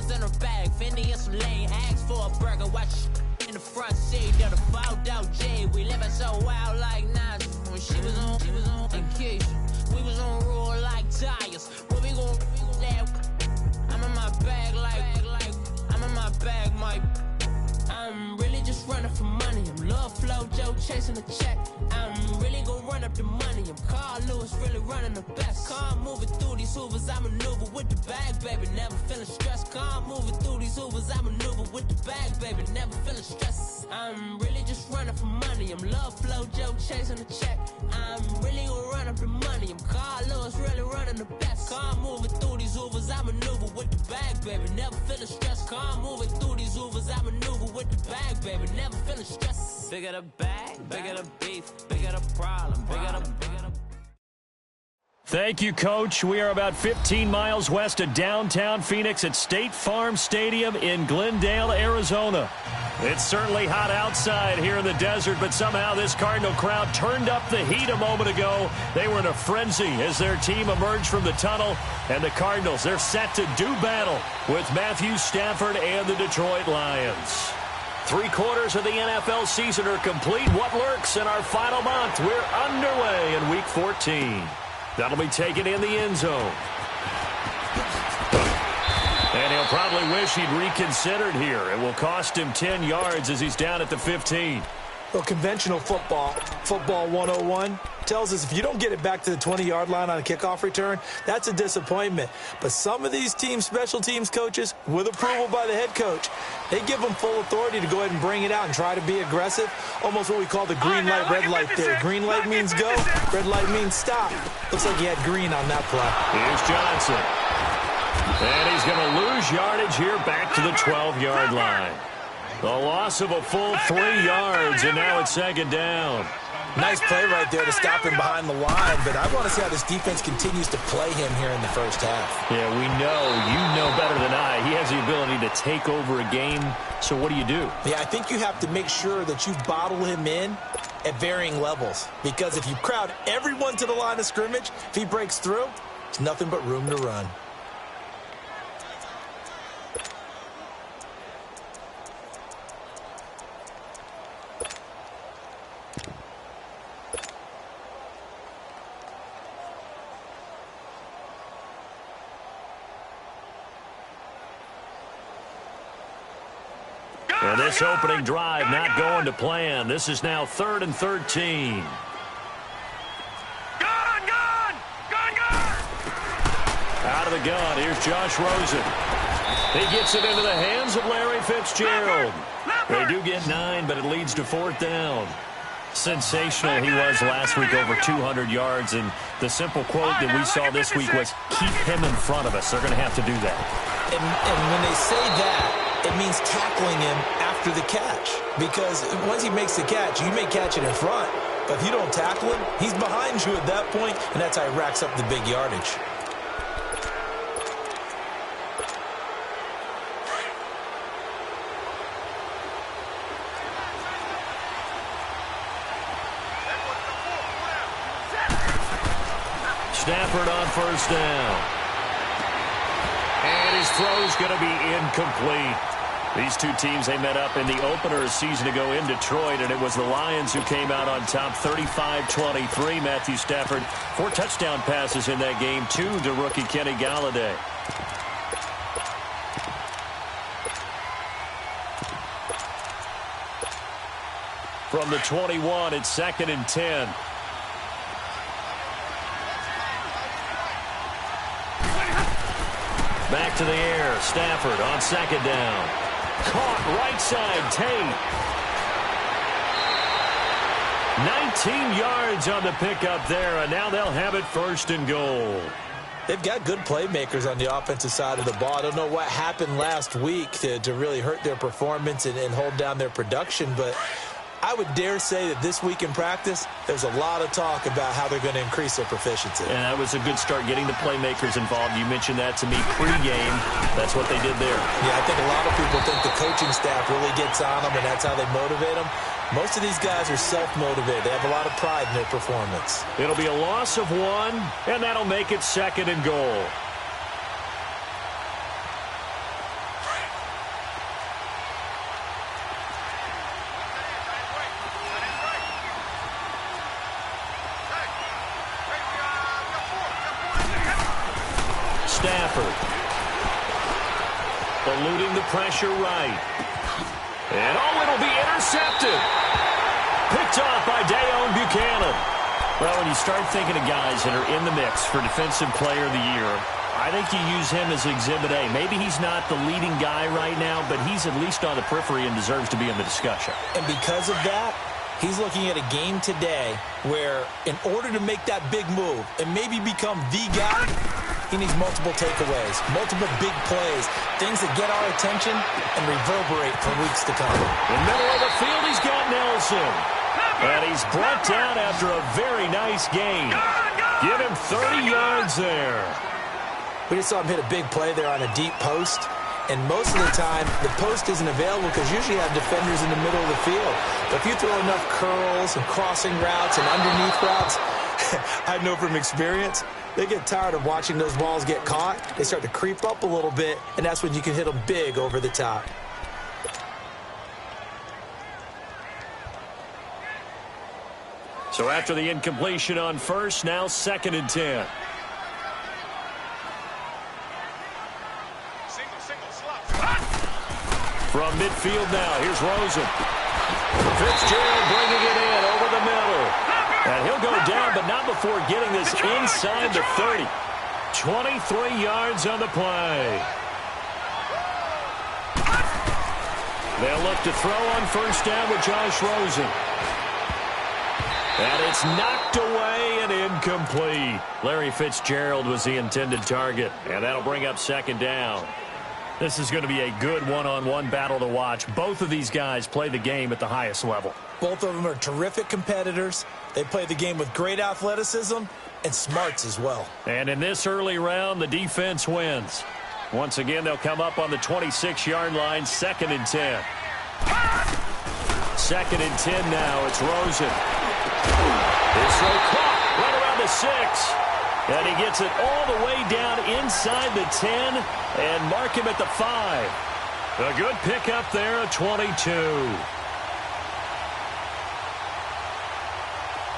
Diamonds in her bag, Fendi and some lane. Ask for a burger, watch in the front seat of the fouled out J. We living so wild like Nas. When she was on vacation, we was on roll like tires. What we gon' that? I'm in my bag like I'm in my bag, my. I'm really just running for money. I'm love flow, Joe chasing the check. I'm really gon' run up the money. I'm Carl Lewis, really running the best. Calm moving through these hoovers, I maneuver with the bag, baby. Never feeling stressed. Calm moving through these hoovers, I maneuver with the bag, baby. Never feeling stressed. I'm really just running for money. I'm love flow, Joe chasing the check. I'm really gon' run up the money. I'm Carl Lewis, really running the best. Calm moving through these hoovers, I maneuver with the bag, baby. Never feeling stressed. Calm moving through these hoovers, I maneuver with the bag, baby. Never feeling stressed. Bigger the bag, bigger the beef, bigger the problem, bigger the. Thank you, Coach. We are about 15 miles west of downtown Phoenix at State Farm Stadium in Glendale, Arizona. It's certainly hot outside here in the desert, but somehow this Cardinal crowd turned up the heat a moment ago. They were in a frenzy as their team emerged from the tunnel, and the Cardinals, they're set to do battle with Matthew Stafford and the Detroit Lions. 3/4 of the NFL season are complete. What lurks in our final month? We're underway in Week 14. That'll be taken in the end zone. And he'll probably wish he'd reconsidered here. It will cost him 10 yards as he's down at the 15. Well, conventional football 101, tells us if you don't get it back to the 20-yard line on a kickoff return, that's a disappointment. But some of these teams, special teams coaches, with approval by the head coach, they give them full authority to go ahead and bring it out and try to be aggressive. Almost what we call the green light, red light there. Green light means go, red light means stop. Looks like he had green on that play. Here's Johnson. And he's going to lose yardage here back to the 12-yard line. The loss of a full 3 yards, and now it's second down. Nice play right there to stop him behind the line, but I want to see how this defense continues to play him here in the first half. Yeah, we know. You know better than I. He has the ability to take over a game, so what do you do? Yeah, I think you have to make sure that you bottle him in at varying levels, because if you crowd everyone to the line of scrimmage, if he breaks through, there's nothing but room to run. And this opening drive not going to plan. This is now 3rd and 13. Out of the gun, here's Josh Rosen. He gets it into the hands of Larry Fitzgerald. They do get 9, but it leads to 4th down. Sensational he was last week, over 200 yards. And the simple quote that we saw this week was, keep him in front of us. They're going to have to do that. And when they say that, it means tackling him after the catch. Because once he makes the catch, you may catch it in front. But if you don't tackle him, he's behind you at that point, and that's how he racks up the big yardage. Stafford on 1st down. And his throw's going to be incomplete. These two teams, they met up in the opener a season ago in Detroit, and it was the Lions who came out on top 35-23. Matthew Stafford, 4 touchdown passes in that game, 2 to rookie Kenny Galladay. From the 21, it's 2nd and 10. Back to the air. Stafford on 2nd down. Caught right side. Tate. 19 yards on the pickup there, and now they'll have it 1st and goal. They've got good playmakers on the offensive side of the ball. I don't know what happened last week to really hurt their performance and hold down their production, but I would dare say that this week in practice, there's a lot of talk about how they're going to increase their proficiency. And that was a good start, getting the playmakers involved. You mentioned that to me pregame. That's what they did there. Yeah, I think a lot of people think the coaching staff really gets on them, and that's how they motivate them. Most of these guys are self-motivated. They have a lot of pride in their performance. It'll be a loss of 1, and that'll make it 2nd and goal. Stafford. Eluding the pressure right. And, it'll be intercepted. Picked off by Mckinnon. Well, when you start thinking of guys that are in the mix for Defensive Player of the Year, I think you use him as Exhibit A. Maybe he's not the leading guy right now, but he's at least on the periphery and deserves to be in the discussion. And because of that, he's looking at a game today where in order to make that big move and maybe become the guy, he needs multiple takeaways, multiple big plays, things that get our attention and reverberate for weeks to come. In the middle of the field, he's got Nelson. And he's brought down after a very nice game. Give him 30 yards there. We just saw him hit a big play there on a deep post. And most of the time, the post isn't available because usually you have defenders in the middle of the field. But if you throw enough curls and crossing routes and underneath routes, I know from experience, they get tired of watching those balls get caught. They start to creep up a little bit, and that's when you can hit them big over the top. So after the incompletion on first, now 2nd and 10. From midfield now, here's Rosen. Fitzgerald bringing it in over the middle. And he'll go down, but not before getting this inside the 30. 23 yards on the play. They'll look to throw on first down with Josh Rosen. And it's knocked away and incomplete. Larry Fitzgerald was the intended target, and that'll bring up 2nd down. This is going to be a good one-on-one battle to watch. Both of these guys play the game at the highest level. Both of them are terrific competitors. They play the game with great athleticism and smarts as well. And in this early round, the defense wins. Once again, they'll come up on the 26-yard line, 2nd and 10. 2nd and 10 now. It's Rosen. His throw caught right around the 6. And he gets it all the way down inside the 10 and mark him at the 5. A good pickup there, a 22.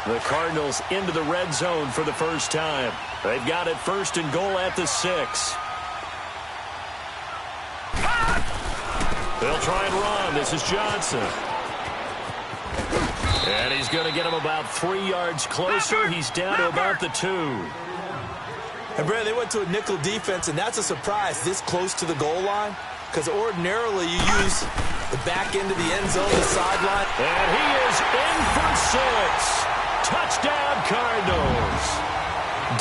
The Cardinals into the red zone for the first time. They've got it 1st and goal at the 6. They'll try and run. This is Johnson. And he's going to get him about 3 yards closer. He's down to about the 2. And, Brad, they went to a nickel defense, and that's a surprise this close to the goal line because ordinarily you use the back end of the end zone, the sideline. And he is in for 6. Touchdown, Cardinals.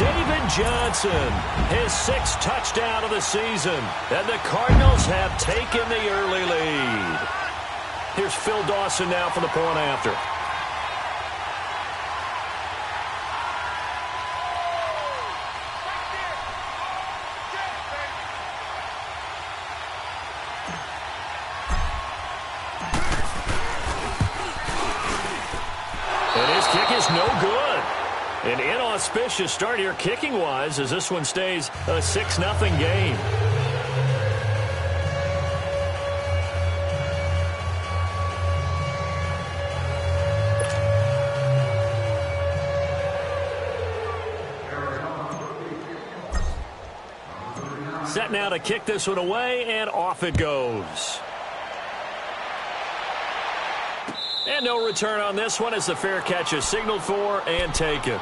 David Johnson, his 6th touchdown of the season. And the Cardinals have taken the early lead. Here's Phil Dawson now for the point after. And his kick is no good. An inauspicious start here kicking-wise as this one stays a 6-0 game. Set now to kick this one away, and off it goes. And no return on this one as the fair catch is signaled for and taken.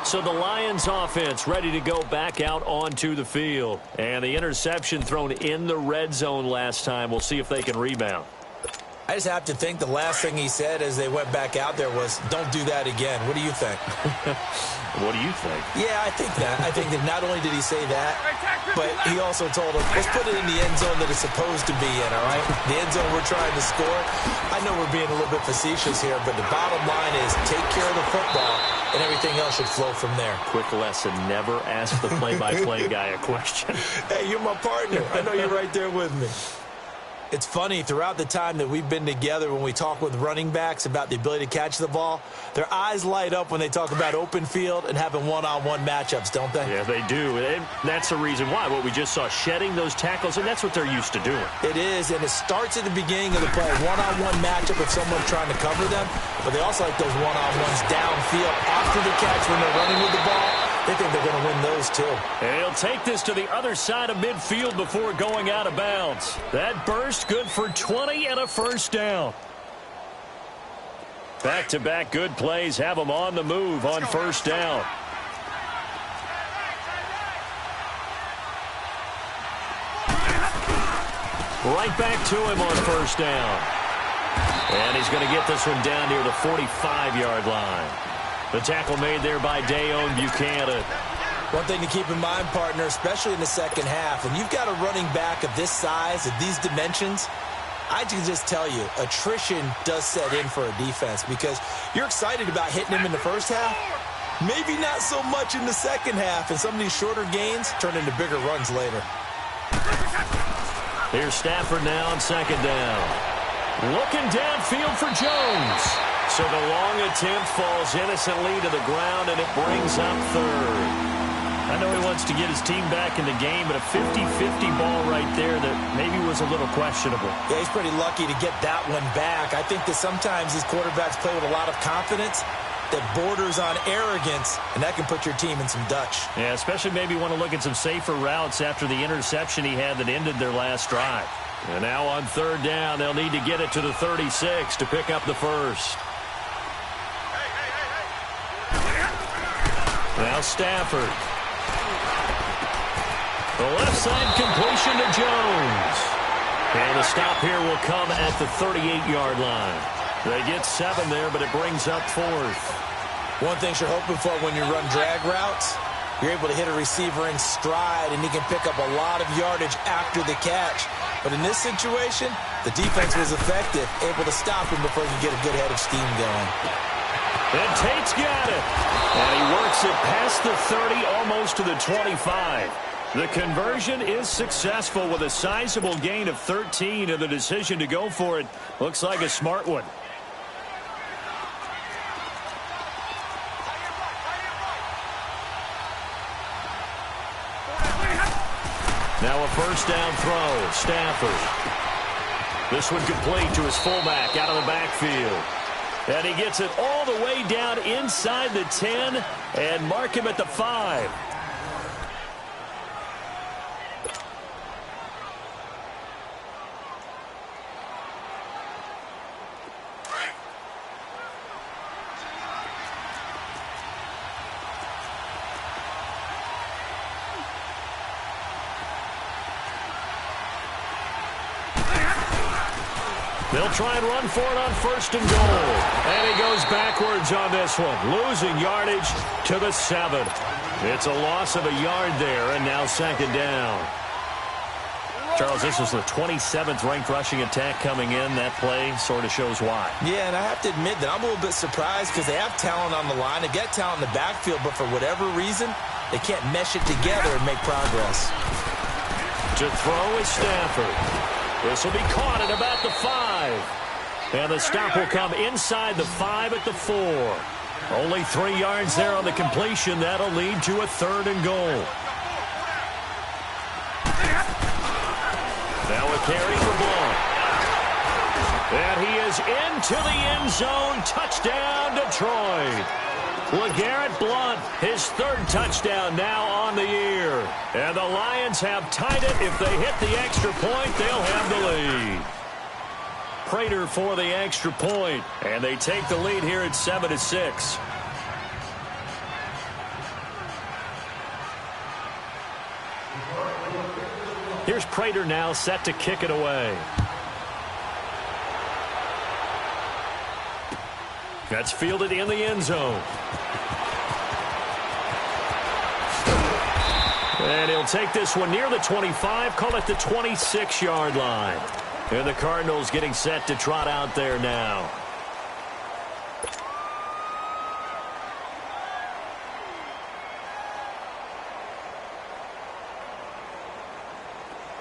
So the Lions offense ready to go back out onto the field. And the interception thrown in the red zone last time. We'll see if they can rebound. I just have to think the last thing he said as they went back out there was, don't do that again. What do you think? What do you think? Yeah, I think that. I think that not only did he say that, but he also told him, let's put it in the end zone that it's supposed to be in, all right? The end zone we're trying to score. I know we're being a little bit facetious here, but the bottom line is take care of the football, and everything else should flow from there. Quick lesson, never ask the play-by-play guy a question. Hey, you're my partner. I know you're right there with me. It's funny, throughout the time that we've been together, when we talk with running backs about the ability to catch the ball, their eyes light up when they talk about open field and having one-on-one matchups, don't they? Yeah, they do. And that's the reason why. What we just saw, shedding those tackles, and that's what they're used to doing. It is, and it starts at the beginning of the play. One-on-one matchup if someone's trying to cover them, but they also like those one-on-ones downfield after the catch when they're running with the ball. they think they're going to win those too. And he'll take this to the other side of midfield before going out of bounds. That burst good for 20 and a first down. Back-to-back good plays have them on the move on first down. Right back to him on first down. And he's going to get this one down near the 45-yard line. The tackle made there by Dayon Buchanan. One thing to keep in mind, partner, especially in the second half, when you've got a running back of this size, of these dimensions, I can just tell you, attrition does set in for a defense because you're excited about hitting him in the first half. Maybe not so much in the second half, and some of these shorter gains turn into bigger runs later. Here's Stafford now on second down. Looking downfield for Jones. So the long attempt falls innocently to the ground, and it brings up third. I know he wants to get his team back in the game, but a 50-50 ball right there that maybe was a little questionable. Yeah, he's pretty lucky to get that one back. I think that sometimes these quarterbacks play with a lot of confidence that borders on arrogance, and that can put your team in some Dutch. Yeah, especially maybe want to look at some safer routes after the interception he had that ended their last drive. And now on third down, they'll need to get it to the 36 to pick up the first. Now Stafford. The left side completion to Jones. And the stop here will come at the 38-yard line. They get 7 there, but it brings up fourth. One thing you're hoping for when you run drag routes, you're able to hit a receiver in stride, and he can pick up a lot of yardage after the catch. But in this situation, the defense was effective, able to stop him before he could get a good head of steam going. And Tate's got it. And he works it past the 30, almost to the 25. The conversion is successful with a sizable gain of 13, and the decision to go for it looks like a smart one. Now a first down throw. Stafford. This one complete to his fullback out of the backfield. And he gets it all the way down inside the 10 and mark him at the 5. They'll try and run for it on first and goal. And he goes backwards on this one, losing yardage to the 7. It's a loss of a yard there, and now second down. Charles, this was the 27th ranked rushing attack coming in. That play sort of shows why. Yeah, and I have to admit that I'm a little bit surprised because they have talent on the line. They get talent in the backfield, but for whatever reason, they can't mesh it together and make progress. To throw is Stafford. This will be caught at about the 5. And the stop will come inside the 5 at the 4. Only 3 yards there on the completion. That'll lead to a third and goal. Now a carry for Blount. And he is into the end zone. Touchdown, Detroit. LeGarrette Blount, his 3rd touchdown now on the year. And the Lions have tied it. If they hit the extra point, they'll have the lead. Prater for the extra point, and they take the lead here at 7-6. Here's Prater now set to kick it away. That's fielded in the end zone. And he'll take this one near the 25, call it the 26-yard line. And the Cardinals getting set to trot out there now.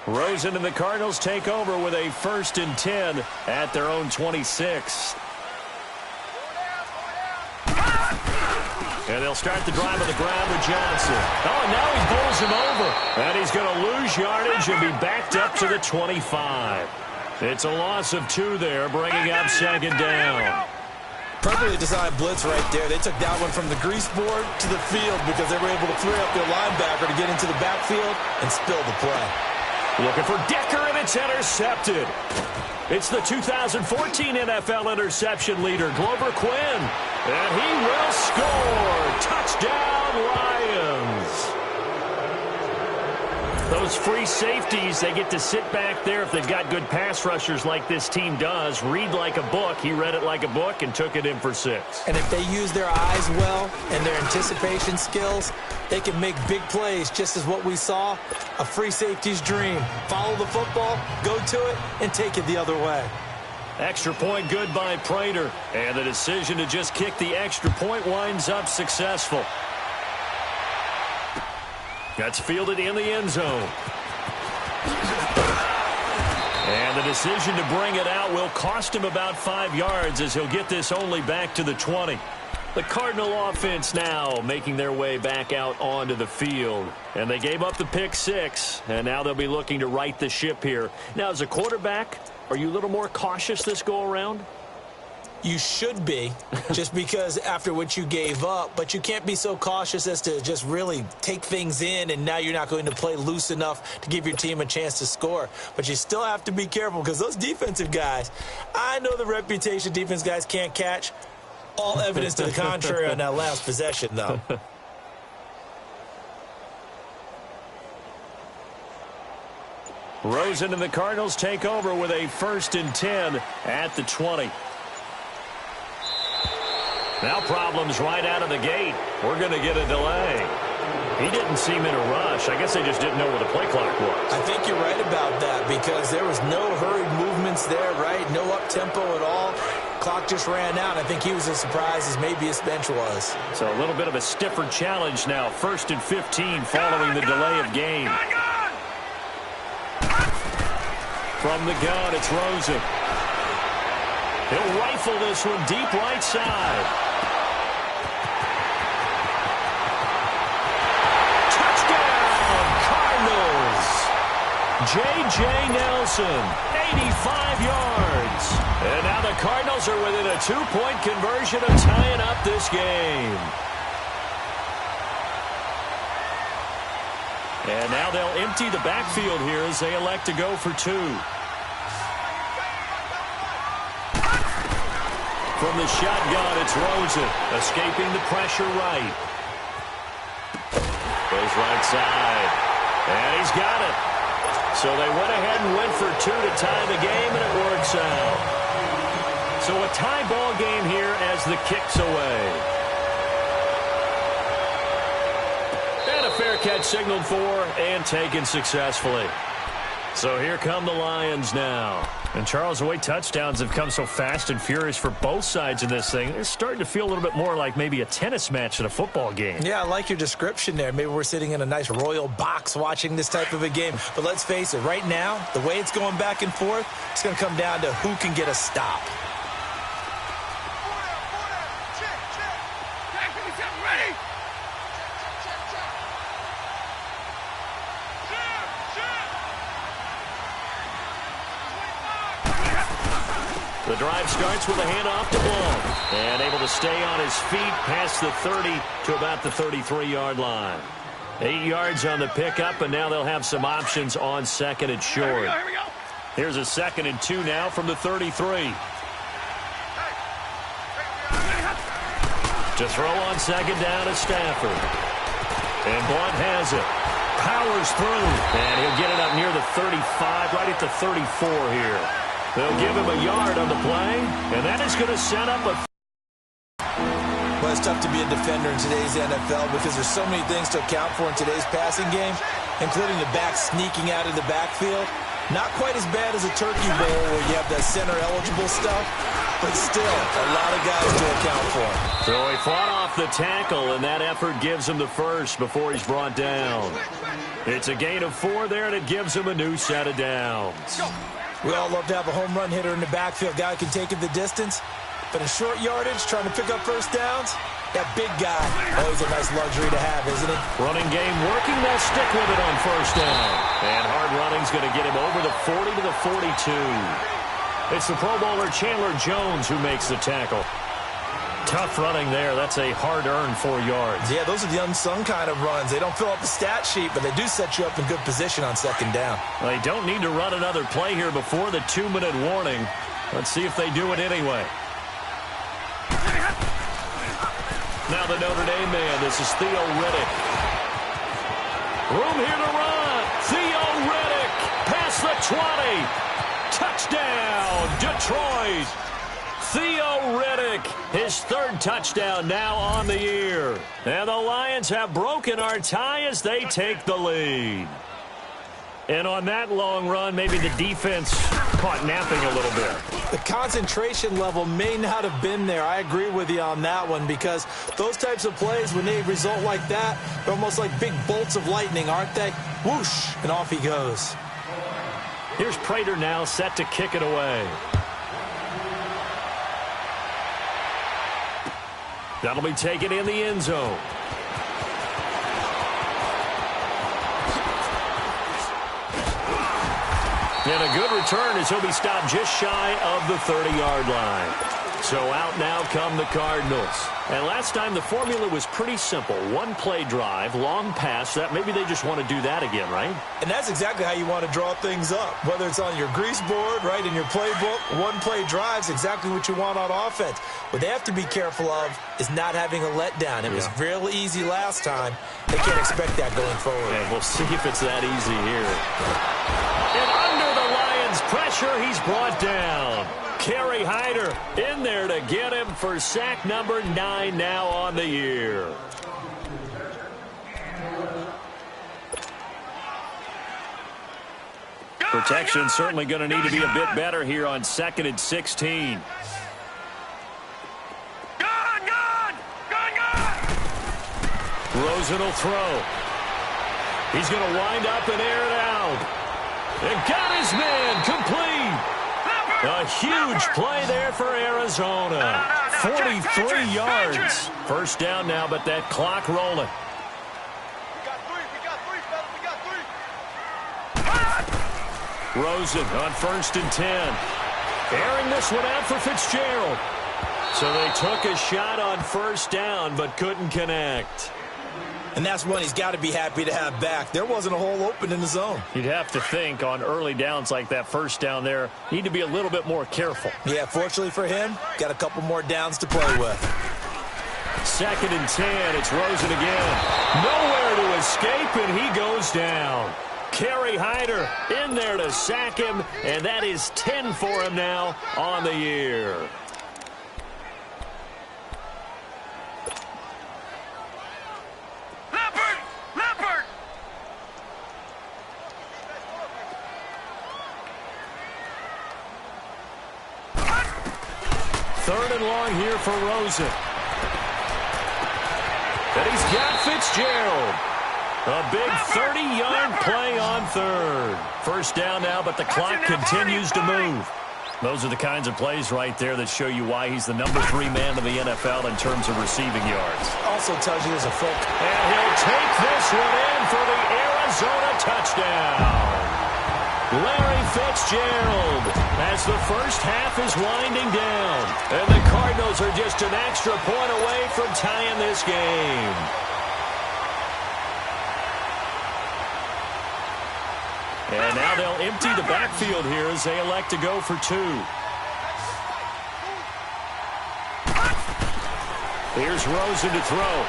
Rosen and the Cardinals take over with a 1st and 10 at their own 26. And they'll start the drive on the ground with Johnson. Oh, and now he pulls him over. And he's going to lose yardage and be backed up to the 25. It's a loss of 2 there, bringing up second down. Perfectly designed blitz right there. They took that one from the grease board to the field because they were able to free up their linebacker to get into the backfield and spill the play. Looking for Decker, and it's intercepted. It's the 2014 NFL interception leader, Glover Quinn. And he will score. Touchdown, Lions. Those free safeties, they get to sit back there if they've got good pass rushers like this team does. Read like a book. He read it like a book and took it in for 6. And if they use their eyes well and their anticipation skills, they can make big plays, just as what we saw, a free safety's dream. Follow the football, go to it, and take it the other way. Extra point good by Prater. And the decision to just kick the extra point winds up successful. That's fielded in the end zone. And the decision to bring it out will cost him about 5 yards as he'll get this only back to the 20. The Cardinal offense now making their way back out onto the field. And they gave up the pick 6, and now they'll be looking to right the ship here. Now, as a quarterback, are you a little more cautious this go-around? You should be, just because after what you gave up, but you can't be so cautious as to just really take things in, and now you're not going to play loose enough to give your team a chance to score. But you still have to be careful because those defensive guys, I know the reputation defense guys can't catch. All evidence to the contrary on that last possession, though. Rosen and the Cardinals take over with a 1st and 10 at the 20. Now problems right out of the gate. We're going to get a delay. He didn't seem in a rush. I guess they just didn't know where the play clock was. I think you're right about that because there was no hurried movements there, right? No up-tempo at all. Clock just ran out. I think he was as surprised as maybe his bench was. So a little bit of a stiffer challenge now. 1st and 15 following the delay of game. From the gun, it's Rosen. He'll rifle this one deep right side. J.J. Nelson, 85 yards. And now the Cardinals are within a 2-point conversion of tying up this game. And now they'll empty the backfield here as they elect to go for 2. From the shotgun, it's Rosen, escaping the pressure right. Goes right side. And he's got it. So they went ahead and went for 2 to tie the game, and it works out. So a tie ball game here as the kick's away. And a fair catch signaled for and taken successfully. So here come the Lions now. And Charles, the way touchdowns have come so fast and furious for both sides in this thing, it's starting to feel a little bit more like maybe a tennis match than a football game. Yeah, I like your description there. Maybe we're sitting in a nice royal box watching this type of a game. But let's face it, right now, the way it's going back and forth, it's going to come down to who can get a stop. The drive starts with a handoff to Ball. And able to stay on his feet past the 30 to about the 33-yard line. 8 yards on the pickup, and now they'll have some options on 2nd and short. Here we go. Here's a 2nd and 2 now from the 33. To throw on 2nd down is Stafford. And Blunt has it. Powers through. And he'll get it up near the 35, right at the 34 here. They'll give him a yard on the play, and that is going to set up a... Well, it's tough to be a defender in today's NFL because there's so many things to account for in today's passing game, including the back sneaking out of the backfield. Not quite as bad as a turkey bowl where you have that center-eligible stuff, but still a lot of guys to account for. So he fought off the tackle, and that effort gives him the first before he's brought down. It's a gain of 4 there, and it gives him a new set of downs. We all love to have a home run hitter in the backfield, guy who can take it the distance. But in short yardage, trying to pick up first downs, that big guy, always a nice luxury to have, isn't it? Running game working, they'll stick with it on first down. And hard running's going to get him over the 40 to the 42. It's the Pro Bowler Chandler Jones who makes the tackle. Tough running there. That's a hard-earned 4 yards. Yeah, those are the unsung kind of runs. They don't fill up the stat sheet, but they do set you up in good position on second down. They don't need to run another play here before the 2-minute warning. Let's see if they do it anyway. Now the Notre Dame man. This is Theo Riddick. Room here to run. Theo Riddick past the 20. Touchdown, Detroit. Theo Riddick, his 3rd touchdown now on the year. And the Lions have broken our tie as they take the lead. And on that long run, maybe the defense caught napping a little bit. The concentration level may not have been there. I agree with you on that one, because those types of plays, when they result like that, they're almost like big bolts of lightning, aren't they? Whoosh, and off he goes. Here's Prater now set to kick it away. That'll be taken in the end zone. And a good return as he'll be stopped just shy of the 30-yard line. So out now come the Cardinals. And last time the formula was pretty simple. 1-play drive, long pass. That maybe they just want to do that again, right? And that's exactly how you want to draw things up. Whether it's on your grease board, right, in your playbook, 1-play drive's exactly what you want on offense. What they have to be careful of is not having a letdown. It was real easy last time. They can't expect that going forward. And we'll see if it's that easy here. And under the Lions' pressure, he's brought down. Kerry Hyder in there to get him for sack number 9 now on the year. Protection certainly going to need to be a bit better here on 2nd and 16. Rosen will throw. He's going to wind up and air it out. And got his man complete. A huge play there for Arizona. 43 yards. First down now, but that clock rolling. Rosen on 1st and 10. Airing this one out for Fitzgerald. So they took a shot on 1st down, but couldn't connect. And that's one he's got to be happy to have back. There wasn't a hole open in the zone. You'd have to think on early downs like that, 1st down there, need to be a little bit more careful. Yeah, fortunately for him, got a couple more downs to play with. 2nd and 10, it's Rosen again. Nowhere to escape, and he goes down. Kerry Hyder in there to sack him, and that is 10 for him now on the year. Third and long here for Rosen. And he's got Fitzgerald. A big 30-yard play on 3rd. First down now, but the clock continues to move. Those are the kinds of plays right there that show you why he's the number 3 man in the NFL in terms of receiving yards. Also tells you there's a full. And he'll take this one in for the Arizona touchdown. Larry Fitzgerald as the first half is winding down. And the Cardinals are just an extra point away from tying this game. And now they'll empty the backfield here as they elect to go for 2. Here's Rosen to throw.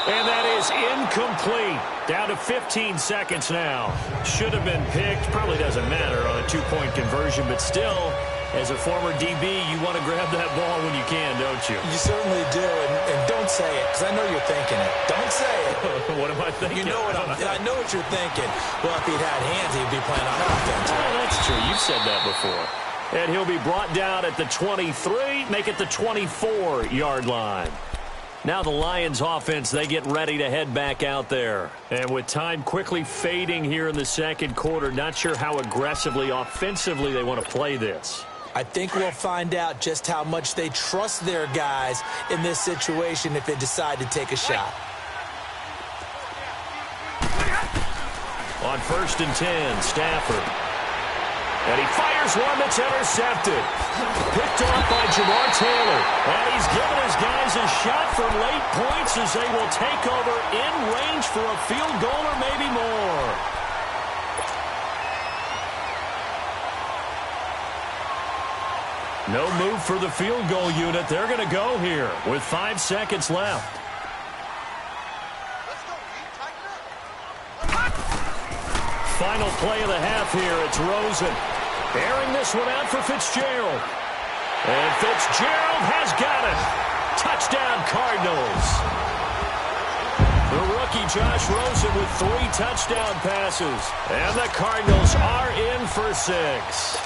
And that is incomplete. Down to 15 seconds now. Should have been picked. Probably doesn't matter on a 2-point conversion, but still, as a former DB, you want to grab that ball when you can, don't you? You certainly do, and don't say it, because I know you're thinking it. Don't say it. What am I thinking? You know what I know what you're thinking. Well, if he'd had hands, he'd be playing on offense. Oh, that's true. You've said that before. And he'll be brought down at the 23, make it the 24-yard line. Now the Lions offense, they get ready to head back out there. And with time quickly fading here in the second quarter, not sure how aggressively, offensively they want to play this. I think we'll find out just how much they trust their guys in this situation if they decide to take a shot. On 1st and 10, Stafford. And he fires one that's intercepted. Picked off by Jamar Taylor. And he's given his guys a shot for late points as they will take over in range for a field goal or maybe more. No move for the field goal unit. They're going to go here with 5 seconds left. Final play of the half here. It's Rosen. Airing this one out for Fitzgerald. And Fitzgerald has got it. Touchdown, Cardinals. The rookie Josh Rosen with 3 touchdown passes. And the Cardinals are in for 6.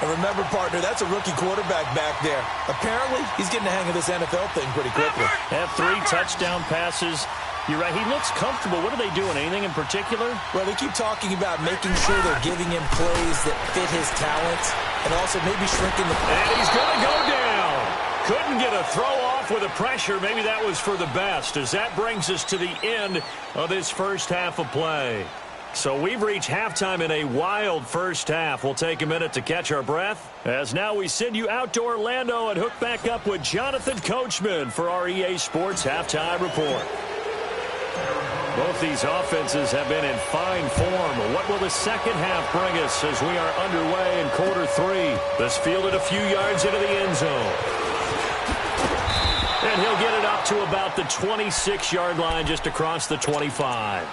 And remember, partner, that's a rookie quarterback back there. Apparently, he's getting the hang of this NFL thing pretty quickly. Have 3 touchdown passes. You're right. He looks comfortable. What are they doing? Anything in particular? Well, they keep talking about making sure they're giving him plays that fit his talents and also maybe shrinking the... And he's going to go down. Couldn't get a throw off with the pressure. Maybe that was for the best, as that brings us to the end of this first half of play. So we've reached halftime in a wild first half. We'll take a minute to catch our breath, as now we send you out to Orlando and hook back up with Jonathan Coachman for our EA Sports Halftime Report. Both these offenses have been in fine form. What will the second half bring us as we are underway in quarter 3? This fielded a few yards into the end zone. And he'll get it up to about the 26-yard line, just across the 25.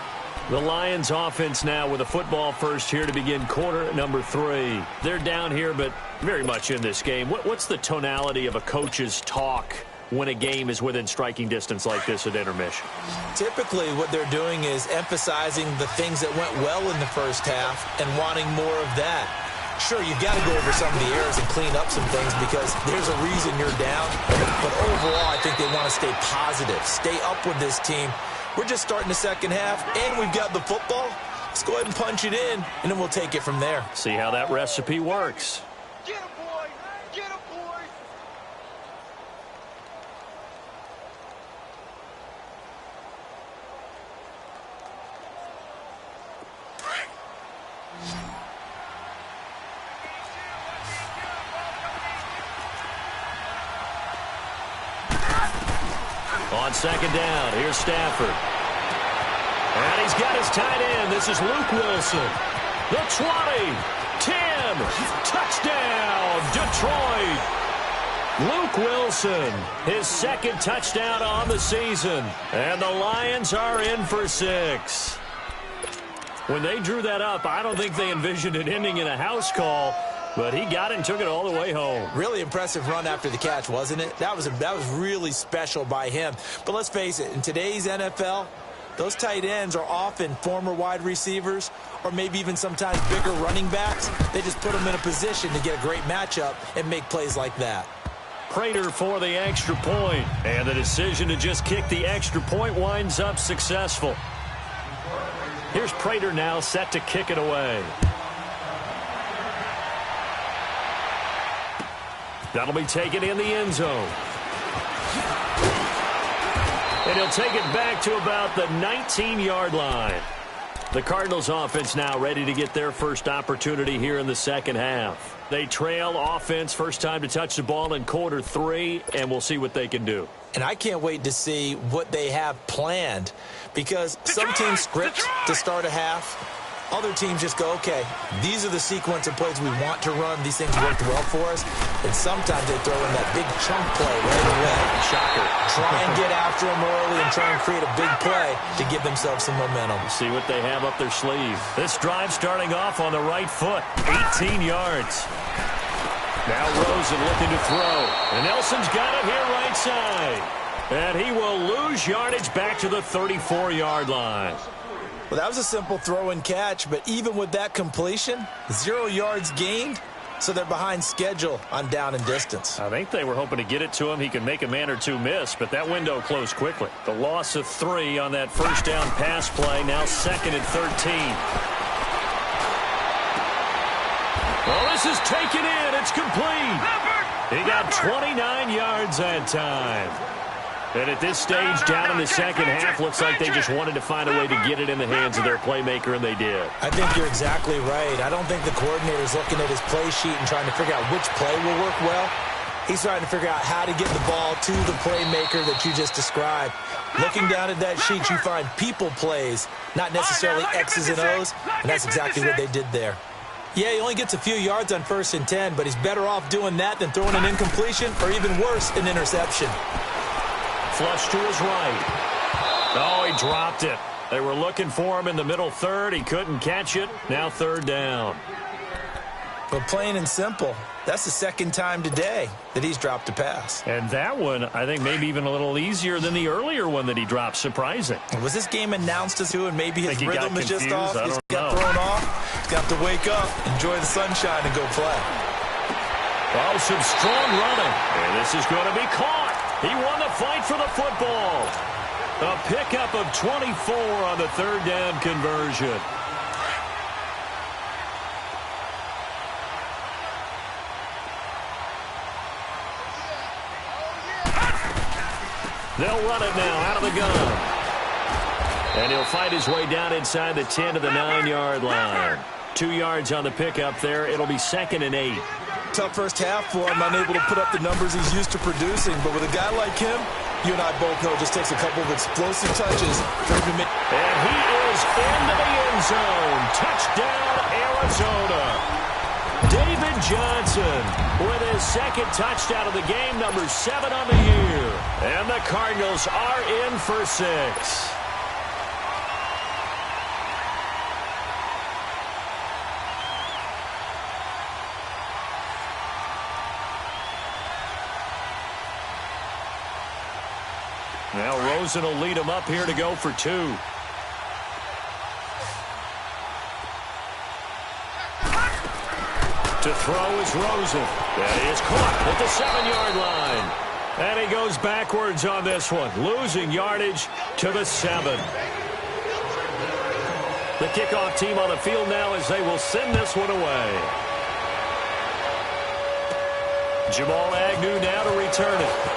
The Lions offense now with a football first here to begin quarter number 3. They're down here, but very much in this game. What's the tonality of a coach's talk when a game is within striking distance like this at intermission? Typically, what they're doing is emphasizing the things that went well in the first half and wanting more of that. Sure, you've got to go over some of the errors and clean up some things because there's a reason you're down. But overall, I think they want to stay positive, stay up with this team. We're just starting the second half, and we've got the football. Let's go ahead and punch it in, and then we'll take it from there. See how that recipe works. Get him, boy! Get him, boy! On second down, here's Stafford. And he's got his tight end. This is Luke Wilson. The 20, 10, touchdown, Detroit. Luke Wilson, his second touchdown on the season. And the Lions are in for 6. When they drew that up, I don't think they envisioned it ending in a house call. But he got it and took it all the way home. Really impressive run after the catch, wasn't it? That was really special by him. But let's face it, in today's NFL, those tight ends are often former wide receivers or maybe even sometimes bigger running backs. They just put them in a position to get a great matchup and make plays like that. Prater for the extra point. And the decision to just kick the extra point winds up successful. Here's Prater now set to kick it away. That'll be taken in the end zone. And he'll take it back to about the 19-yard line. The Cardinals offense now ready to get their first opportunity here in the second half. They trail offense, first time to touch the ball in quarter 3, and we'll see what they can do. And I can't wait to see what they have planned, because some teams script to start a half. Other teams just go, okay, these are the sequence of plays we want to run. These things worked well for us. And sometimes they throw in that big chunk play right away. Shocker. Try and get after them early and try and create a big play to give themselves some momentum. See what they have up their sleeve. This drive starting off on the right foot. 18 yards. Now Rosen looking to throw. And Nelson's got it here right side. And he will lose yardage back to the 34-yard line. Well, that was a simple throw and catch, but even with that completion, 0 yards gained, so they're behind schedule on down and distance. I think they were hoping to get it to him. He could make a man or two miss, but that window closed quickly. The loss of 3 on that first down pass play, now 2nd and 13. Well, this is taken in. It's complete. He got 29 yards that time. And at this stage, down in the second half, looks like they just wanted to find a way to get it in the hands of their playmaker, and they did. I think you're exactly right. I don't think the coordinator's looking at his play sheet and trying to figure out which play will work well. He's trying to figure out how to get the ball to the playmaker that you just described. Looking down at that sheet, you find people plays, not necessarily X's and O's, and that's exactly what they did there. Yeah, he only gets a few yards on 1st and 10, but he's better off doing that than throwing an incompletion or even worse, an interception. Flush to his right. Oh, he dropped it. They were looking for him in the middle third. He couldn't catch it. Now 3rd down. But plain and simple, that's the second time today that he's dropped a pass. And that one, I think, maybe even a little easier than the earlier one that he dropped. Surprising. Was this game announced as who, and maybe his rhythm is just off? He got thrown off. He's got to wake up, enjoy the sunshine, and go play. Oh, some strong running. And this is going to be caught. He won the fight for the football. A pickup of 24 on the 3rd down conversion. They'll run it now out of the gun. And he'll fight his way down inside the 10 to the 9-yard line. 2 yards on the pickup there. It'll be 2nd and 8. Tough first half for him, unable to put up the numbers he's used to producing. But with a guy like him, you and I both know it just takes a couple of explosive touches for him to make. And he is into the end zone. Touchdown, Arizona. David Johnson with his 2nd touchdown of the game, number 7 on the year. And the Cardinals are in for 6. Now Rosen will lead him up here to go for 2. To throw is Rosen. And he is caught at the 7-yard line. And he goes backwards on this one, losing yardage to the 7. The kickoff team on the field now as they will send this one away. Jamal Agnew now to return it.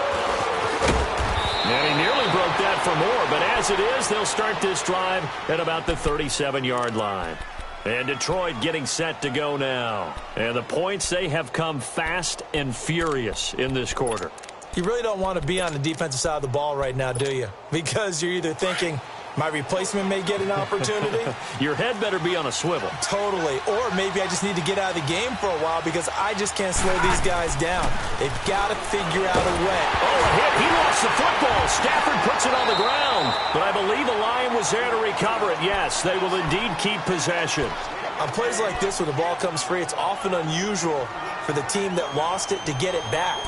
And he nearly broke that for more, but as it is, they'll start this drive at about the 37-yard line. And Detroit getting set to go now. And the points, they have come fast and furious in this quarter. You really don't want to be on the defensive side of the ball right now, do you? Because you're either thinking, my replacement may get an opportunity. Your head better be on a swivel. Totally. Or maybe I just need to get out of the game for a while because I just can't slow these guys down. They've got to figure out a way. Oh, a hit. He lost the football. Stafford puts it on the ground. But I believe the Lion was there to recover it. Yes, they will indeed keep possession. On plays like this, when the ball comes free, it's often unusual for the team that lost it to get it back.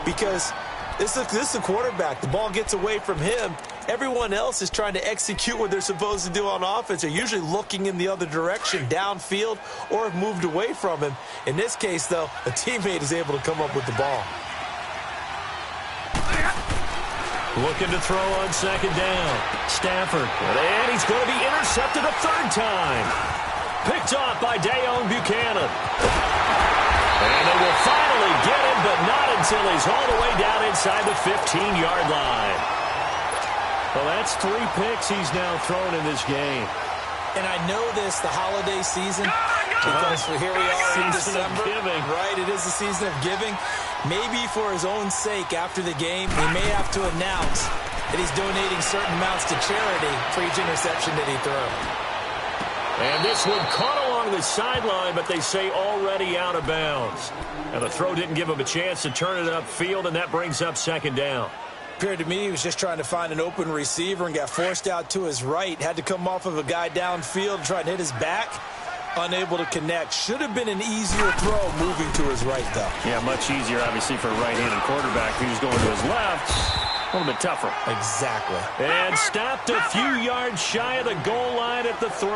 Because this is the quarterback. The ball gets away from him. Everyone else is trying to execute what they're supposed to do on offense. They're usually looking in the other direction, downfield, or have moved away from him. In this case, though, a teammate is able to come up with the ball. Looking to throw on 2nd down. Stafford. And he's going to be intercepted a 3rd time. Picked off by Dayon Buchanan. And they will finally get him, but not until he's all the way down inside the 15-yard line. Well, that's 3 picks he's now thrown in this game. And I know this, the holiday season, because here we are in December. Right, it is the season of giving. Maybe for his own sake, after the game, he may have to announce that he's donating certain amounts to charity for each interception that he threw. And this one caught along the sideline, but they say already out of bounds. And the throw didn't give him a chance to turn it upfield, and that brings up 2nd down. Appeared to me he was just trying to find an open receiver and got forced out to his right. Had to come off of a guy downfield, try and hit his back. Unable to connect. Should have been an easier throw moving to his right, though. Yeah, much easier, obviously, for a right-handed quarterback who's going to his left. A little bit tougher. Exactly. And stopped a few yards shy of the goal line at the 3.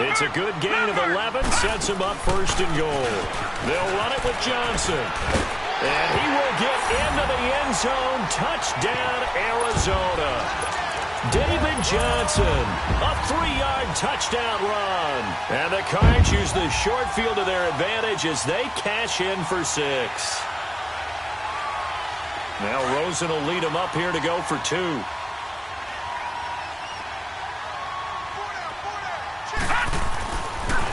It's a good gain of 11. Sets him up 1st and goal. They'll run it with Johnson. And he will get into the end zone. Touchdown, Arizona. David Johnson, a 3-yard touchdown run. And the Cards use the short field to their advantage as they cash in for 6. Now Rosen will lead him up here to go for 2.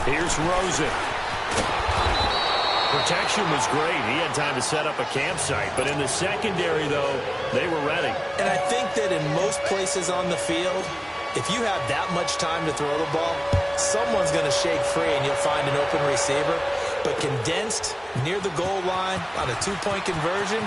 Here's Rosen. Protection was great. He had time to set up a campsite. But in the secondary, though, they were ready. And I think that in most places on the field, if you have that much time to throw the ball, someone's going to shake free and you'll find an open receiver. But condensed near the goal line on a 2-point conversion,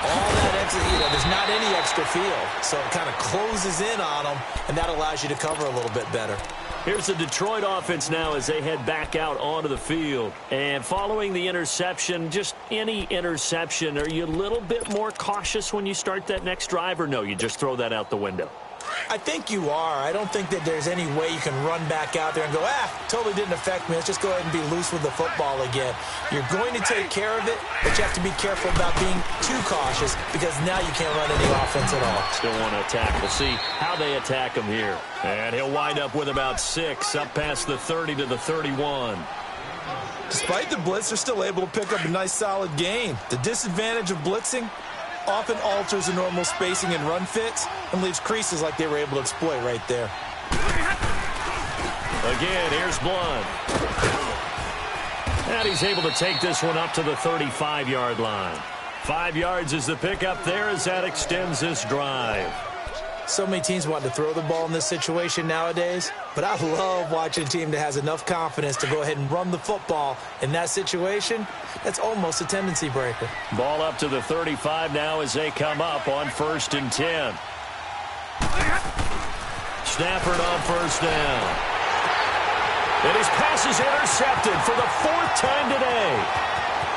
all that extra, there's not any extra field. So it kind of closes in on them, and that allows you to cover a little bit better. Here's the Detroit offense now as they head back out onto the field. And following the interception, just any interception, are you a little bit more cautious when you start that next drive, or no, you just throw that out the window? I think you are. I don't think that there's any way you can run back out there and go, totally didn't affect me. Let's just go ahead and be loose with the football again. You're going to take care of it, but you have to be careful about being too cautious because now you can't run any offense at all. Still want to attack. We'll see how they attack him here. And he'll wind up with about 6 up past the 30 to the 31. Despite the blitz, they're still able to pick up a nice solid gain. The disadvantage of blitzing often alters the normal spacing and run fits and leaves creases like they were able to exploit right there. Again, here's Blunt. And he's able to take this one up to the 35-yard line. 5 yards is the pickup there as that extends this drive. So many teams want to throw the ball in this situation nowadays, but I love watching a team that has enough confidence to go ahead and run the football. In that situation, that's almost a tendency breaker. Ball up to the 35 now as they come up on 1st and 10. Stafford on 1st down. And his pass is intercepted for the 4th time today.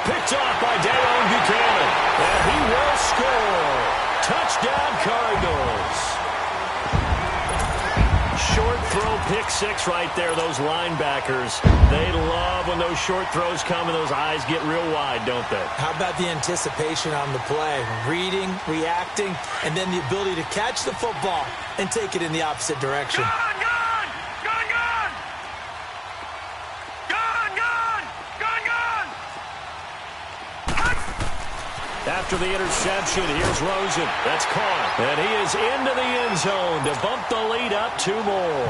Picked off by Mckinnon. And he will score. Touchdown, Cardinals. Short throw, pick 6 right there. Those linebackers, they love when those short throws come and those eyes get real wide, don't they? How about the anticipation on the play? Reading, reacting, and then the ability to catch the football and take it in the opposite direction. After the interception, here's Rosen. That's caught. And he is into the end zone to bump the lead up 2 more.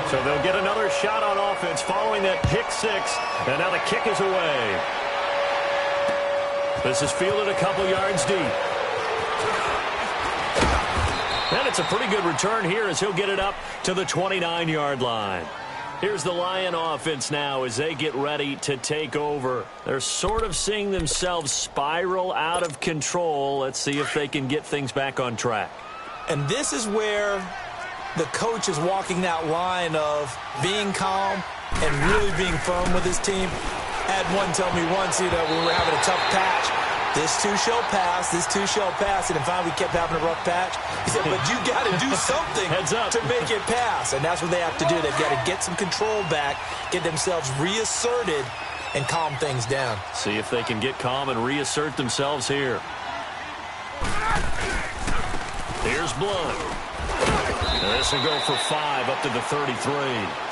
So they'll get another shot on offense following that pick 6. And now the kick is away. This is fielded a couple yards deep. And it's a pretty good return here as he'll get it up to the 29-yard line. Here's the Lion offense now as they get ready to take over. They're sort of seeing themselves spiral out of control. Let's see if they can get things back on track. And this is where the coach is walking that line of being calm and really being firm with his team. I had one tell me once, when we were having a tough patch, this too shall pass, this too shall pass, and then finally we kept having a rough patch. He said, but you got to do something to make it pass, and that's what they have to do. They've got to get some control back, get themselves reasserted, and calm things down. See if they can get calm and reassert themselves here. Here's Blunt. This will go for 5 up to the 33.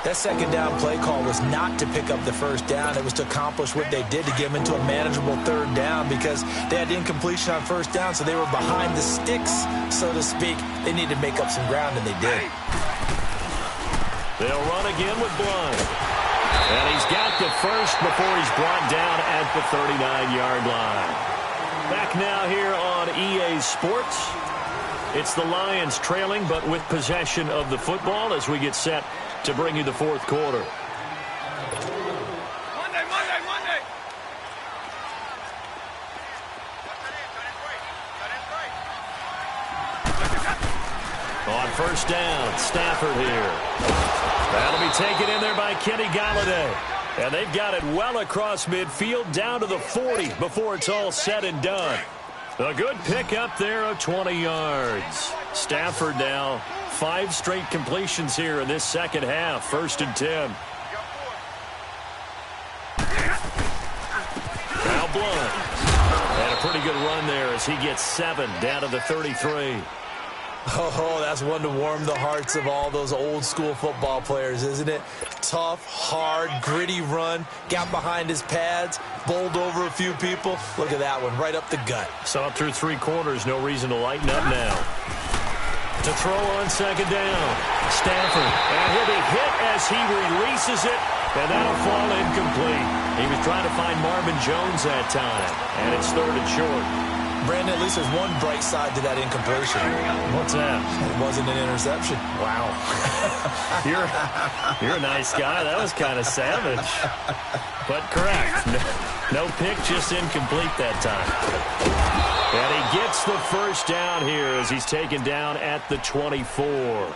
That second down play call was not to pick up the first down. It was to accomplish what they did to get them into a manageable 3rd down because they had incompletion on 1st down, so they were behind the sticks, so to speak. They needed to make up some ground, and they did. They'll run again with Blunt. And he's got the first before he's brought down at the 39-yard line. Back now here on EA Sports. It's the Lions trailing, but with possession of the football as we get set to bring you the 4th quarter. Monday. On 1st down, Stafford here. That'll be taken in there by Kenny Galladay. And they've got it well across midfield down to the 40 before it's all said and done. A good pickup there of 20 yards. Stafford now 5 straight completions here in this second half. 1st and 10. Now Blunt. And a pretty good run there as he gets 7 down to the 33. Oh, that's one to warm the hearts of all those old-school football players, isn't it? Tough, hard, gritty run, got behind his pads, bowled over a few people. Look at that one, right up the gut. So up through 3 quarters, no reason to lighten up now. To throw on second down. Stafford, and he'll be hit as he releases it, and that'll fall incomplete. He was trying to find Marvin Jones that time, and it's 3rd and short. Brandon, at least there's one bright side to that incompletion. What's that? It wasn't an interception. Wow. You're a nice guy. That was kind of savage. But correct. No pick, just incomplete that time. And he gets the first down here as he's taken down at the 24.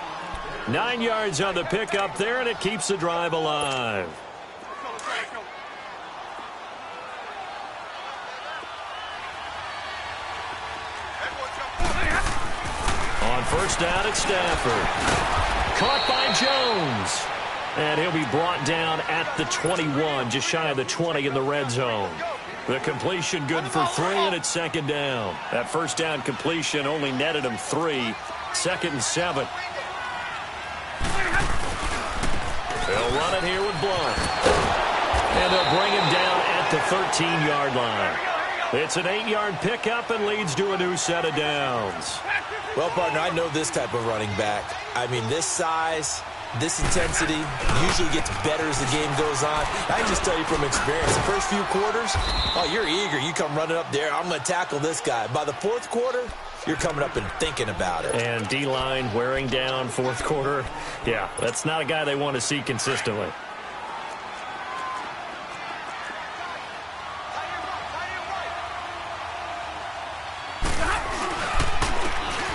9 yards on the pickup there, and it keeps the drive alive. On first down, it's Stafford. Caught by Jones. And he'll be brought down at the 21, just shy of the 20 in the red zone. The completion good for 3, and it's second down. That first down completion only netted him 3. 2nd and 7. They'll run it here with Blunt. And they'll bring him down at the 13-yard line. It's an 8-yard pickup and leads to a new set of downs. Well, partner, I know this type of running back. I mean, this size, this intensity usually gets better as the game goes on. I can just tell you from experience, the first few quarters, oh, you're eager. You come running up there, I'm going to tackle this guy. By the 4th quarter, you're coming up and thinking about it. And D-line wearing down 4th quarter. Yeah, that's not a guy they want to see consistently.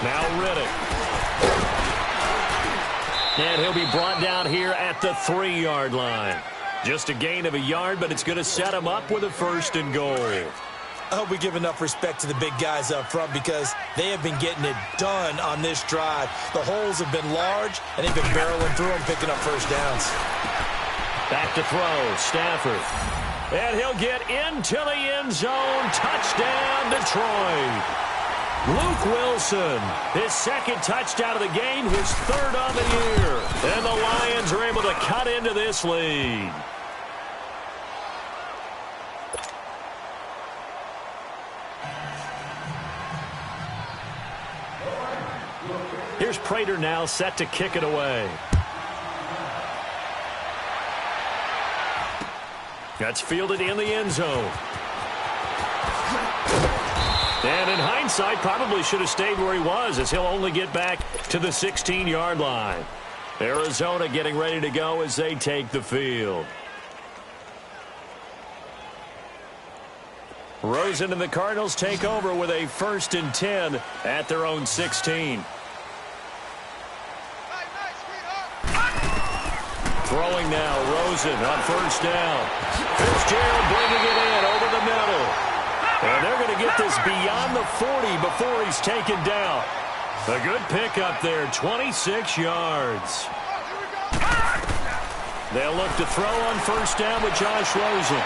Now Riddick. And he'll be brought down here at the 3-yard line. Just a gain of a yard, but it's going to set him up with a 1st and goal. I hope we give enough respect to the big guys up front because they have been getting it done on this drive. The holes have been large, and they've been barreling through them, picking up first downs. Back to throw, Stafford. And he'll get into the end zone. Touchdown, Detroit. Luke Wilson, his 2nd touchdown of the game, his 3rd on the year. And the Lions are able to cut into this lead. Here's Prater now set to kick it away. That's fielded in the end zone. And in hindsight, probably should have stayed where he was as he'll only get back to the 16-yard line. Arizona getting ready to go as they take the field. Rosen and the Cardinals take over with a 1st and 10 at their own 16. Throwing now, Rosen on first down. Fitzgerald bringing it in over the middle. And they're going to get this beyond the 40 before he's taken down. A good pickup there, 26 yards. They'll look to throw on first down with Josh Rosen.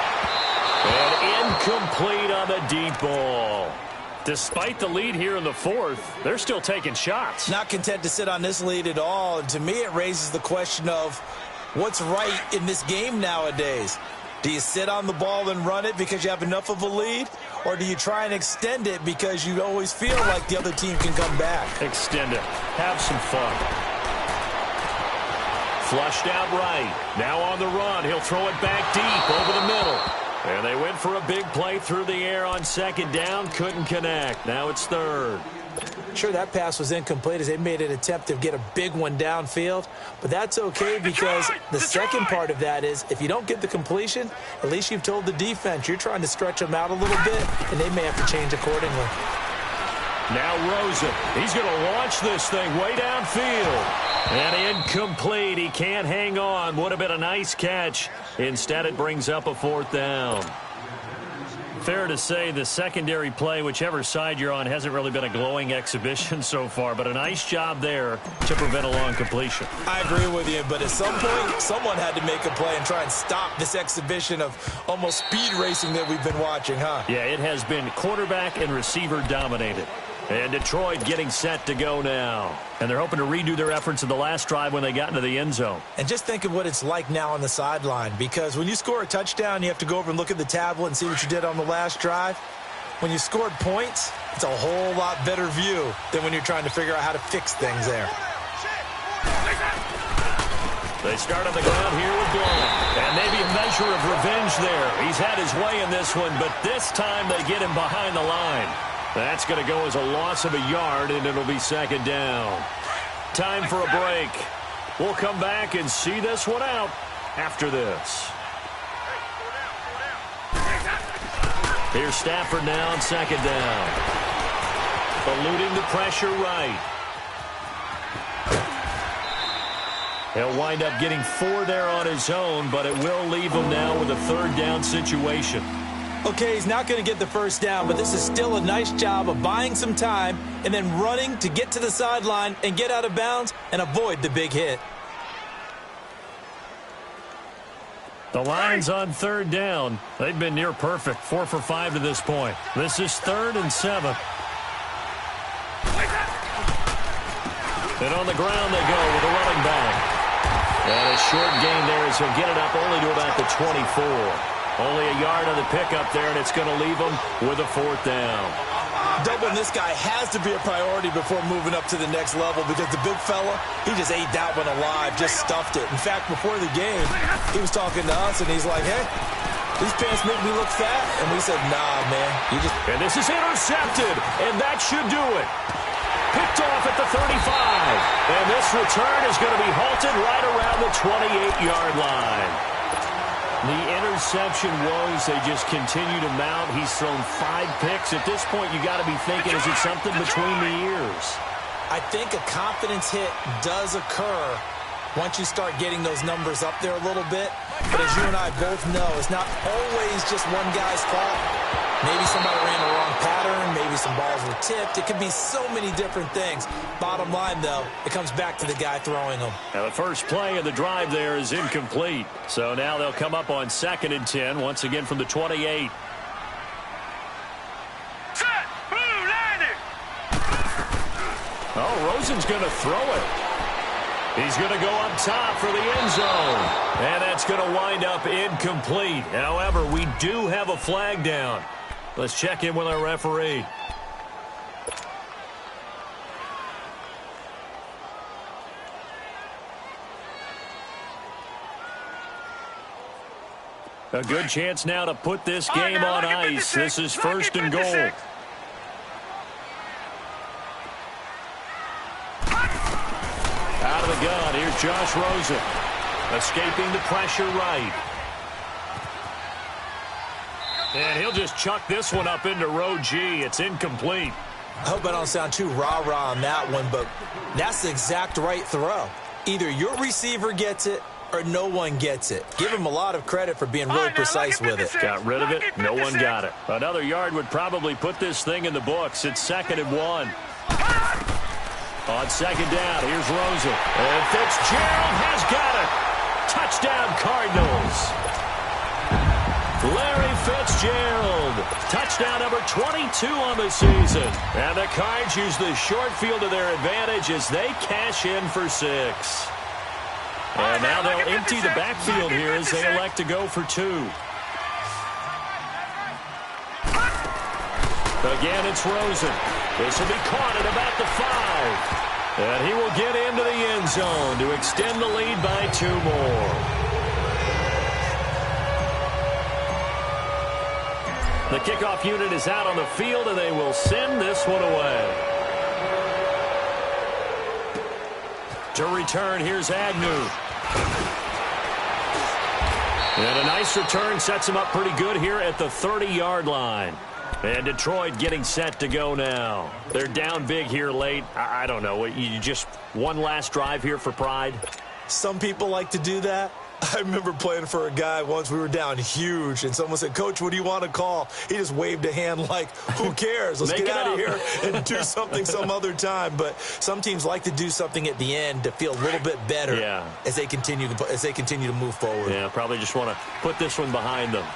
And incomplete on the deep ball. Despite the lead here in the 4th, they're still taking shots. Not content to sit on this lead at all. And to me, it raises the question of what's right in this game nowadays. Do you sit on the ball and run it because you have enough of a lead? Or do you try and extend it because you always feel like the other team can come back? Extend it. Have some fun. Flushed out right. Now on the run. He'll throw it back deep over the middle. And they went for a big play through the air on 2nd down. Couldn't connect. Now it's 3rd. Sure, that pass was incomplete as they made an attempt to get a big one downfield. But that's okay because the second part of that is if you don't get the completion, at least you've told the defense you're trying to stretch them out a little bit, and they may have to change accordingly. Now Rosen. He's going to launch this thing way downfield. And incomplete. He can't hang on. Would have been a nice catch. Instead, it brings up a 4th down. Fair to say the secondary play, whichever side you're on, hasn't really been a glowing exhibition so far, but a nice job there to prevent a long completion. I agree with you, but at some point, someone had to make a play and try and stop this exhibition of almost speed racing that we've been watching, huh? Yeah, it has been quarterback and receiver dominated. And Detroit getting set to go now. And they're hoping to redo their efforts in the last drive when they got into the end zone. And just think of what it's like now on the sideline, because when you score a touchdown, you have to go over and look at the tablet and see what you did on the last drive. When you scored points, it's a whole lot better view than when you're trying to figure out how to fix things there. They start on the ground here with Blount. And maybe a measure of revenge there. He's had his way in this one, but this time they get him behind the line. That's going to go as a loss of a yard, and it'll be second down. Time for a break. We'll come back and see this one out after this. Here's Stafford now on second down. Eluding the pressure right. He'll wind up getting 4 there on his own, but it will leave him now with a third down situation. Okay, he's not going to get the first down, but this is still a nice job of buying some time and then running to get to the sideline and get out of bounds and avoid the big hit. The Lions on third down. They've been near perfect, 4 for 5 to this point. This is 3rd and 7. And on the ground they go with a running back. And a short gain there as he'll get it up only to about the 24. Only a yard on the pickup there, and it's going to leave him with a 4th down. Doubling this guy has to be a priority before moving up to the next level, because the big fella, he just ate that one alive, just stuffed it. In fact, before the game, he was talking to us, and he's like, hey, these pants make me look fat. And we said, nah, man. And this is intercepted, and that should do it. Picked off at the 35. And this return is going to be halted right around the 28-yard line. The interception woes, they just continue to mount. He's thrown 5 picks. At this point, you got to be thinking, is it something between the ears? I think a confidence hit does occur once you start getting those numbers up there a little bit. But as you and I both know, it's not always just one guy's fault. Maybe somebody ran the wrong pattern. Maybe some balls were tipped. It could be so many different things. Bottom line, though, it comes back to the guy throwing them. Now the first play of the drive there is incomplete. So now they'll come up on 2nd and 10, once again from the 28. Oh, Rosen's going to throw it. He's going to go up top for the end zone. And that's going to wind up incomplete. However, we do have a flag down. Let's check in with our referee. A good chance now to put this game on ice. This is 1st and goal. Out of the gun, here's Josh Rosen. Escaping the pressure right. And he'll just chuck this one up into row G. It's incomplete. I hope I don't sound too rah-rah on that one, but that's the exact right throw. Either your receiver gets it or no one gets it. Give him a lot of credit for being really precise with it. Got rid of it. No one got it. Another yard would probably put this thing in the books. It's 2nd and 1. On 2nd down, here's Rosen. And Fitzgerald has got it. Touchdown, Cardinals. Larry Fitzgerald. Touchdown number 22 on the season. And the Cards use the short field to their advantage as they cash in for 6. And now they'll empty the backfield here as they elect to go for 2. Again, it's Rosen. This will be caught at about the 5. And he will get into the end zone to extend the lead by 2 more. The kickoff unit is out on the field, and they will send this one away. To return, here's Agnew. And a nice return sets him up pretty good here at the 30-yard line. And Detroit getting set to go now. They're down big here late. I don't know. You just one last drive here for pride? Some people like to do that. I remember playing for a guy once. We were down huge, and someone said, Coach, what do you want to call? He just waved a hand like, who cares? Let's get out of here and do something some other time. But some teams like to do something at the end to feel a little bit better as they continue to move forward. Yeah, probably just want to put this one behind them.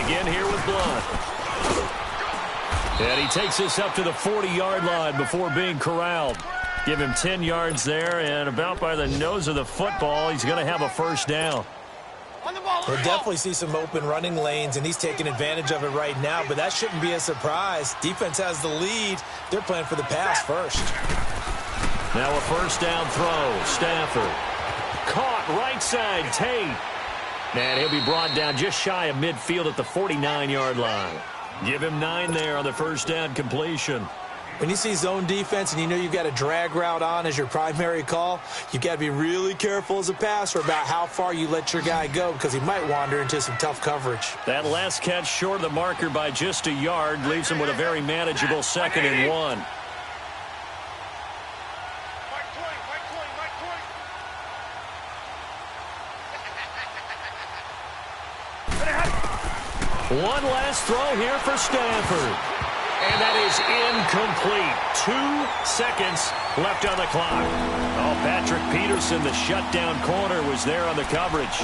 begin here with Blunt. And he takes this up to the 40-yard line before being corralled. Give him 10 yards there, and about by the nose of the football, he's going to have a first down. We'll definitely see some open running lanes, and he's taking advantage of it right now, but that shouldn't be a surprise. Defense has the lead. They're playing for the pass first. Now a first down throw. Stafford. Caught right side. Tate. And he'll be brought down just shy of midfield at the 49-yard line. Give him 9 there on the first down completion. When you see zone defense and you know you've got a drag route on as your primary call, you've got to be really careful as a passer about how far you let your guy go because he might wander into some tough coverage. That last catch short of the marker by just a yard leaves him with a very manageable 2nd and 1. One last throw here for Stafford. And that is incomplete. 2 seconds left on the clock. Oh, Patrick Peterson, the shutdown corner, was there on the coverage.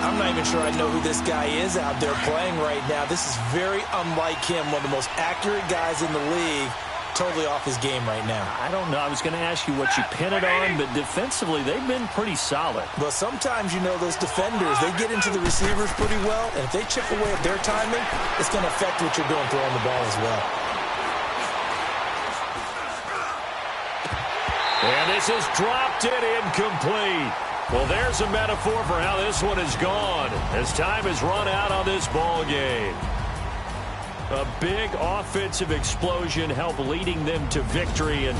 I'm not even sure I know who this guy is out there playing right now. This is very unlike him, one of the most accurate guys in the league. Totally off his game right now. I don't know. I was going to ask you what you pin it on, but defensively, they've been pretty solid. Well, sometimes, you know, those defenders, they get into the receivers pretty well, and if they chip away at their timing, it's going to affect what you're doing throwing the ball as well. And this is dropped it incomplete. Well, there's a metaphor for how this one is gone as time has run out on this ball game. A big offensive explosion helped leading them to victory, and